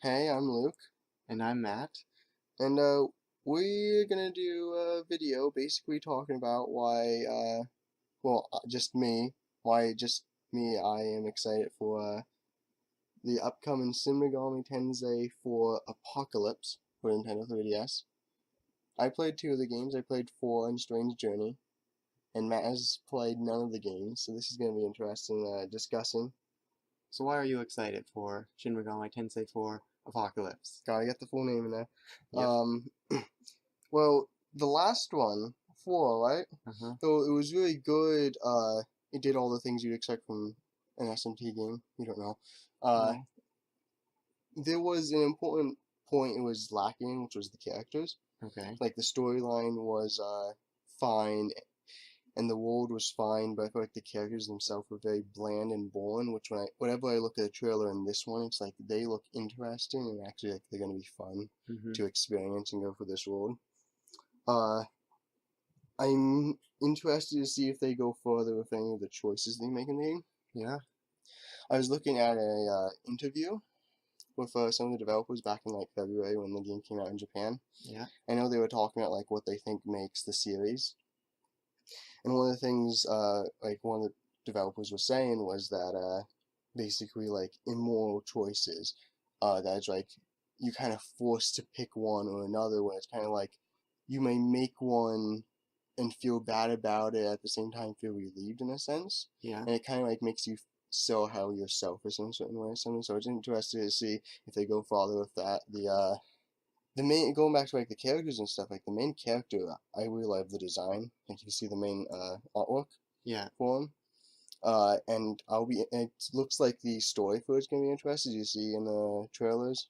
Hey, I'm Luke, And I'm Matt. and we're gonna do a video basically talking about why, just me, I am excited for the upcoming Shin Megami Tensei for Apocalypse for Nintendo 3DS. I played two of the games. I played 4 and Strange Journey, and Matt has played none of the games, so this is gonna be interesting discussing. So why are you excited for Shin Megami Tensei 4 Apocalypse? Gotta get the full name in there. Yep. Well, the last one, 4, right? Uh-huh. So it was really good. It did all the things you'd expect from an SMT game. You don't know. Uh, No. there was an important point it was lacking, which was the characters. Okay. Like the storyline was fine, and the world was fine, but I feel like the characters themselves were very bland and boring. Which whenever I look at the trailer in this one, it's like they look interesting and actually like they're gonna be fun Mm-hmm. to experience and go for this world. Uh, I'm interested to see if they go further with any of the choices they make in the game. Yeah. I was looking at a interview with some of the developers back in like February when the game came out in Japan. Yeah. I know they were talking about like what they think makes the series, and one of the things like one of the developers was saying was that basically like immoral choices that's like you kind of forced to pick one or another when it's kind of like you may make one and feel bad about it at the same time feel relieved in a sense, Yeah. and it kind of like makes you sell how you're selfish in a certain way or something. So it's interesting to see if they go farther with that. The main, going back to like the characters and stuff, like the main character, I really love the design. Like you can see the main artwork Yeah. for him. And it looks like the story for it's gonna be interesting. You see in the trailers,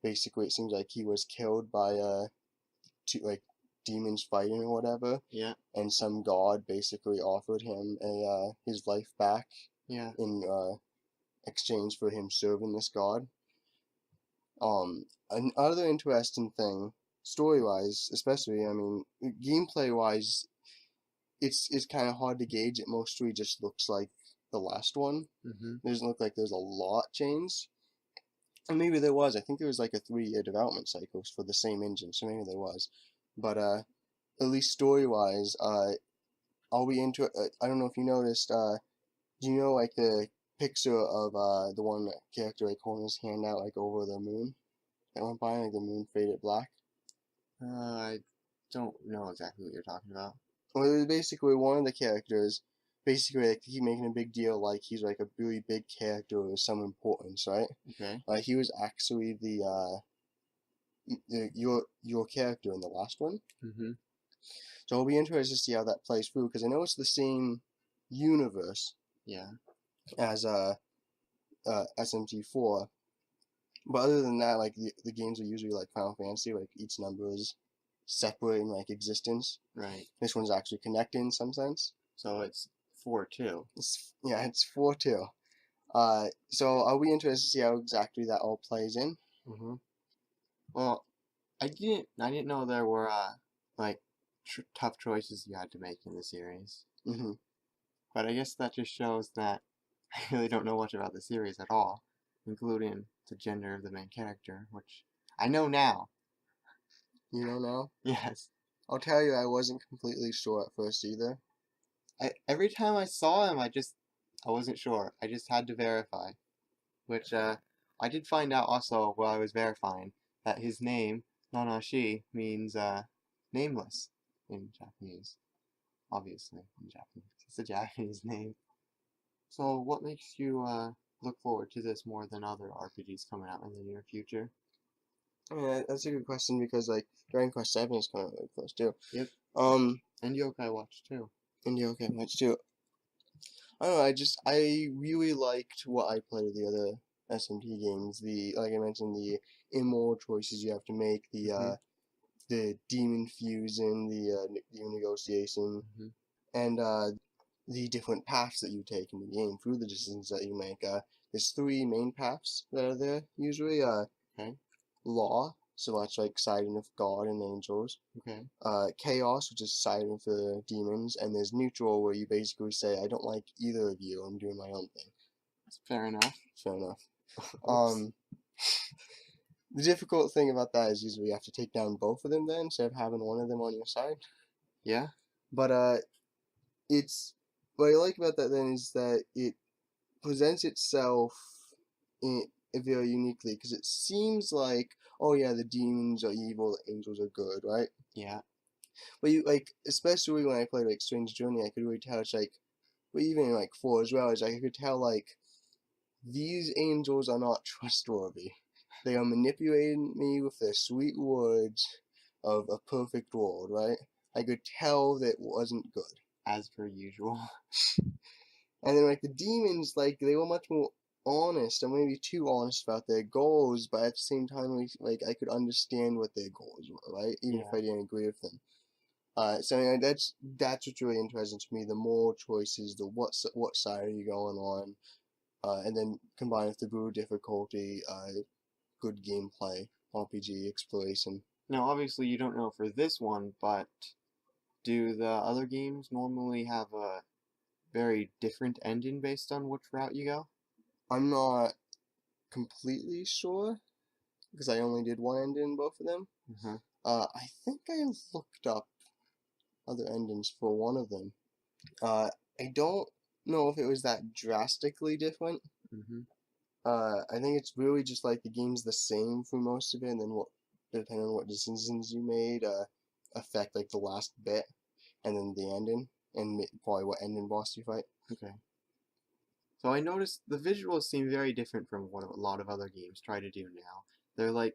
basically it seems like he was killed by like demons fighting or whatever, Yeah. and some god basically offered him a his life back Yeah. in exchange for him serving this god. Another interesting thing, story wise, especially, I mean, gameplay wise, it's kind of hard to gauge. It mostly just looks like the last one. Mm-hmm. It doesn't look like there's a lot changed. And maybe there was. I think there was like a 3-year development cycle for the same engine, so maybe there was. But at least story wise, I'll be into it. I don't know if you noticed. Do you know like the picture of the one character like holding his hand out like over the moon that went by, like the moon faded black? I don't know exactly what you're talking about. Well, it was basically one of the characters. Basically, like he making a big deal, like he's like a really big character of some importance, right? Okay. He was actually your character in the last one. Mm-hmm. So I'll be interested to see how that plays through because I know it's the same universe Yeah. as SMT4. But other than that, like the games are usually like Final Fantasy, like each number is separate in like existence. Right. This one's actually connected in some sense. So it's 4-2. It's 4-2. So I'll be interested to see how exactly that all plays in. Mm-hmm. Well, I didn't know there were like tough choices you had to make in the series. Hmm. But I guess that just shows that I really don't know much about the series at all, including the gender of the main character, which I know now. You don't know? Yes. I'll tell you, I wasn't completely sure at first either. Every time I saw him, I wasn't sure. I just had to verify, which I did find out also while I was verifying that his name, Nanashi, means nameless in Japanese. Obviously, in Japanese. It's a Japanese name. So what makes you look forward to this more than other RPGs coming out in the near future? Yeah, that's a good question because like Dragon Quest 7 is coming really close too. Yep. Um, And Yokai Watch too. and yeah, okay, much too. I don't know. I really liked what I played with the other SMT games. The like I mentioned, the immoral choices you have to make, Mm-hmm. the demon fusion, the negotiation, Mm-hmm. and the different paths that you take in the game through the decisions that you make. There's 3 main paths that are there usually. Okay. Law, so that's like siding with God and angels. Okay. Chaos, which is siding for demons, and there's neutral, where you basically say, I don't like either of you, I'm doing my own thing. That's fair enough. Fair enough. Oops. Um, The difficult thing about that is usually you have to take down both of them then instead of having one of them on your side. Yeah? But it's what I like about that then is that it presents itself in very uniquely because it seems like, oh yeah, the demons are evil, the angels are good, right? Yeah. But you like, especially when I played like Strange Journey, I could really tell it's like, but even in like 4 as well, is like I could tell like these angels are not trustworthy. They are manipulating me with their sweet words of a perfect world, right? I could tell that wasn't good. As per usual. And then like the demons, like they were much more honest, or maybe too honest about their goals, but at the same time, like I could understand what their goals were, right? Even if Yeah. I didn't agree with them. So anyway, that's what's really interesting to me. The more choices, the what side are you going on, and then combined with the brutal difficulty, good gameplay, RPG exploration. Now, obviously, you don't know for this one, but do the other games normally have a very different ending based on which route you go? I'm not completely sure because I only did one ending in both of them. Mm-hmm. I think I looked up other endings for one of them. I don't know if it was that drastically different. Mm-hmm. I think it's really just like the game's the same for most of it, and then what, depending on what decisions you made, affect like the last bit, and then the ending, and probably what ending boss you fight. Okay. So I noticed the visuals seem very different from what a lot of other games try to do now. They're like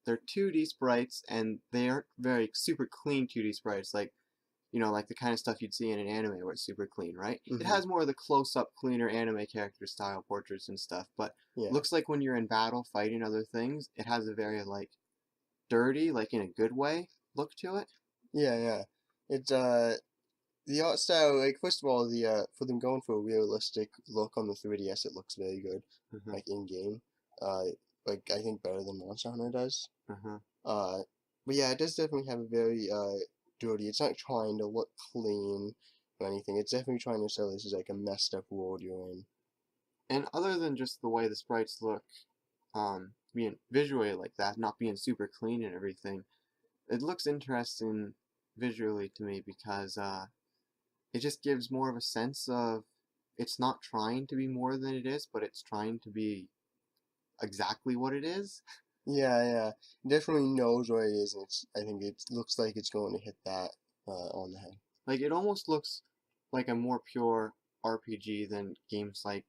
they're 2D sprites and they aren't very super clean 2D sprites like like the kind of stuff you'd see in an anime where it's super clean, right? It Mm-hmm. has more of the close-up, cleaner anime character style portraits and stuff, but Yeah. looks like when you're in battle fighting other things, it has a very like dirty, like in a good way, look to it. Yeah, yeah. It's the art style, like first of all, the for them going for a realistic look on the 3DS, it looks very good, Uh-huh. like in game. Uh, like I think better than Monster Hunter does. Uh-huh. Uh, but yeah, it does definitely have a very dirty. It's not trying to look clean or anything. It's definitely trying to show this is like a messed up world you're in. And other than just the way the sprites look, being visually like that, not being super clean and everything, it looks interesting visually to me because it just gives more of a sense of it's not trying to be more than it is, but it's trying to be exactly what it is. Yeah, yeah, definitely knows what it is, and I think it looks like it's going to hit that on the head. Like it almost looks like a more pure RPG than games like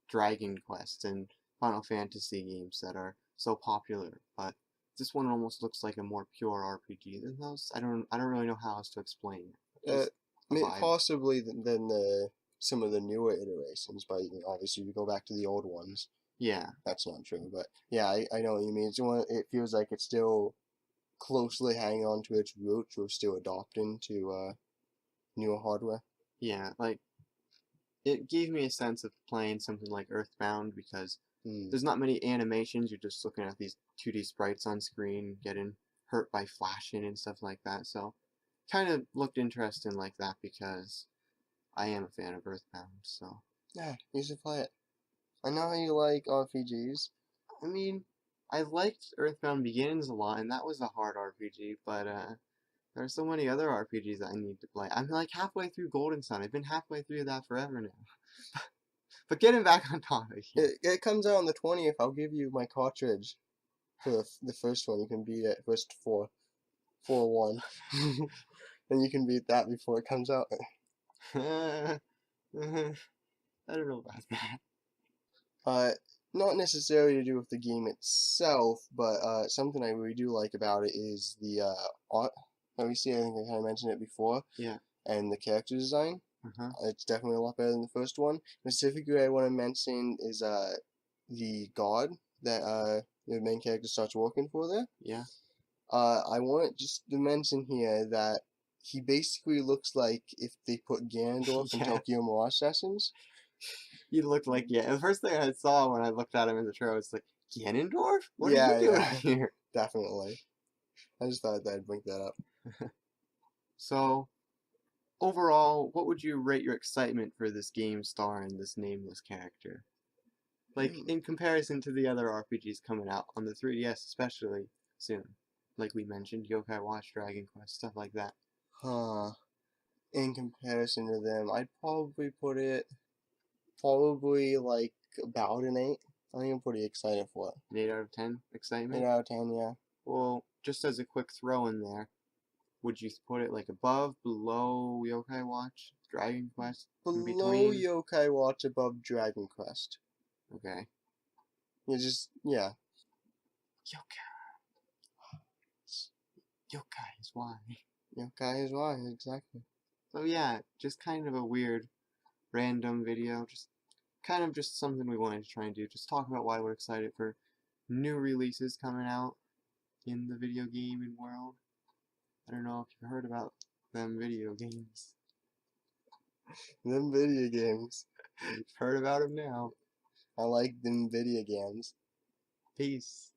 Dragon Quest and Final Fantasy games that are so popular. But this one almost looks like a more pure RPG than those. I don't really know how else to explain it. Uh, Just a vibe. Possibly than the some of the newer iterations, but obviously you go back to the old ones. Yeah. That's not true, but yeah, I know what you mean. It feels like it's still closely hanging on to its roots or still adopting to newer hardware. Yeah. Like it gave me a sense of playing something like Earthbound because Mm. there's not many animations. You're just looking at these 2D sprites on screen getting hurt by flashing and stuff like that. So kind of looked interesting like that because I am a fan of Earthbound. So Yeah, you should play it. I know how you like RPGs. I mean, I liked Earthbound Beginnings a lot, and that was a hard RPG. But there are so many other RPGs that I need to play. I'm like halfway through Golden Sun. I've been halfway through that forever now. But getting back on topic here. It comes out on the 20th. I'll give you my cartridge for the first one. You can beat it first 4-1. Then you can beat that before it comes out. I don't know about that. Uh, Not necessarily to do with the game itself, but something I really do like about it is the art that we see. I think I kind of mentioned it before, Yeah. and the character design. Uh-huh. It's definitely a lot better than the first one. Specifically, I want to mention is the god that the main character starts working for there. Yeah. I want just to mention here that he basically looks like if they put Ganondorf in Yeah. Tokyo Mirage Sessions. He looked like, yeah. The first thing I saw when I looked at him in the trailer was like, Ganondorf? What are Yeah, you doing yeah, here? definitely. I just thought that I'd bring that up. So, overall, what would you rate your excitement for this game star and this nameless character? Like, in comparison to the other RPGs coming out on the 3DS, especially soon. Like we mentioned, Yokai Watch, Dragon Quest, stuff like that. Huh. In comparison to them, I'd probably put it probably like about an 8. I think I'm pretty excited for it. An 8 out of 10 excitement? 8 out of 10, yeah. Well, just as a quick throw in there, would you put it like above, below Yokai Watch, Dragon Quest, in Below between? Yokai Watch, above Dragon Quest. Okay. Yeah. Yokai. Yokai is why. Yokai is why, exactly. So yeah, just kind of a weird, random video. Just kind of just something we wanted to try and do. Just talk about why we're excited for new releases coming out in the video gaming world. I don't know if you've heard about them video games. Them video games. You've heard about them now. I like them video games. Peace.